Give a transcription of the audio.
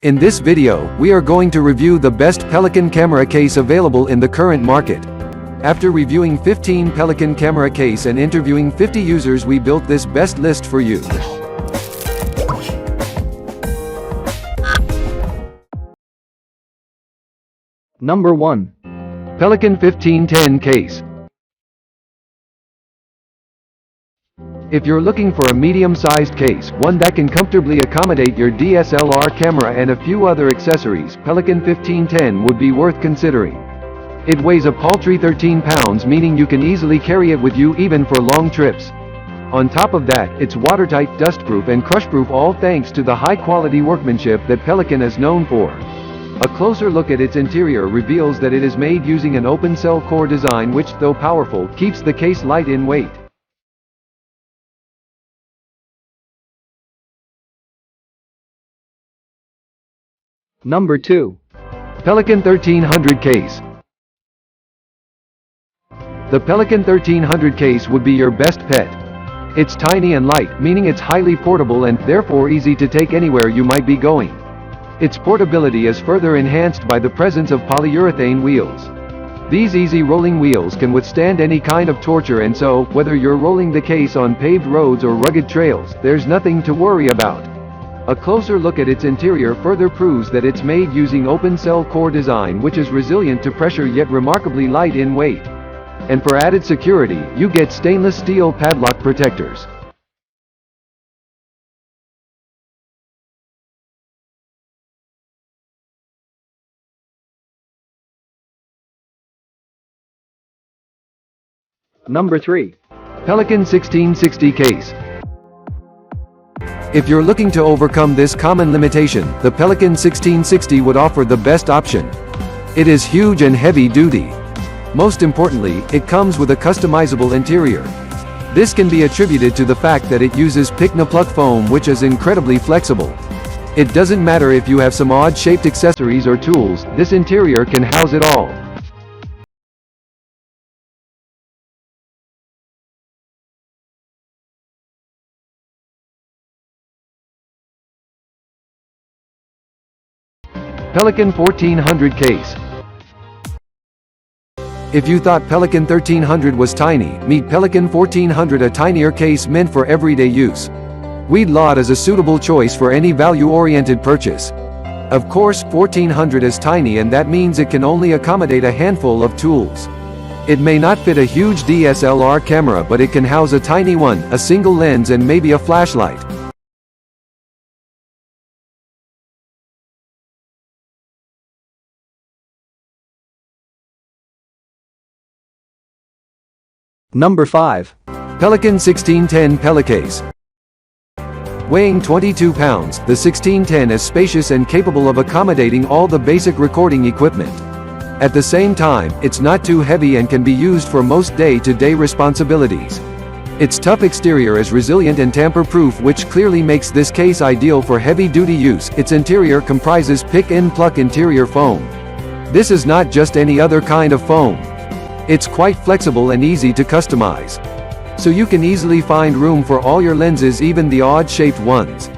In this video, we are going to review the best Pelican camera case available in the current market. After reviewing 15 Pelican camera case and interviewing 50 users, we built this best list for you. Number 1. Pelican 1510 case. If you're looking for a medium-sized case, one that can comfortably accommodate your DSLR camera and a few other accessories, Pelican 1510 would be worth considering. It weighs a paltry 13 pounds, meaning you can easily carry it with you even for long trips. On top of that, it's watertight, dustproof and crushproof, all thanks to the high-quality workmanship that Pelican is known for. A closer look at its interior reveals that it is made using an open-cell core design which, though powerful, keeps the case light in weight. Number 2. Pelican 1300 case. The Pelican 1300 case would be your best pet. It's tiny and light, meaning it's highly portable and, therefore, easy to take anywhere you might be going. Its portability is further enhanced by the presence of polyurethane wheels. These easy rolling wheels can withstand any kind of torture, and so, whether you're rolling the case on paved roads or rugged trails, there's nothing to worry about. A closer look at its interior further proves that it's made using open-cell core design which is resilient to pressure yet remarkably light in weight. And for added security, you get stainless steel padlock protectors. Number 3. Pelican 1660 case. If you're looking to overcome this common limitation, the Pelican 1660 would offer the best option. It is huge and heavy-duty. Most importantly, it comes with a customizable interior. This can be attributed to the fact that it uses pick-and-pluck foam, which is incredibly flexible. It doesn't matter if you have some odd-shaped accessories or tools, this interior can house it all. Pelican 1400 case. If you thought Pelican 1300 was tiny, meet Pelican 1400, a tinier case meant for everyday use. We'd laud as a suitable choice for any value-oriented purchase. Of course, 1400 is tiny, and that means it can only accommodate a handful of tools. It may not fit a huge DSLR camera, but it can house a tiny one, a single lens and maybe a flashlight. Number 5. Pelican 1610 Pelicase. Weighing 22 pounds, the 1610 is spacious and capable of accommodating all the basic recording equipment. At the same time, it's not too heavy and can be used for most day-to-day responsibilities. Its tough exterior is resilient and tamper-proof, which clearly makes this case ideal for heavy-duty use. Its interior comprises pick-and-pluck interior foam. This is not just any other kind of foam. It's quite flexible and easy to customize. So you can easily find room for all your lenses, even the odd-shaped ones.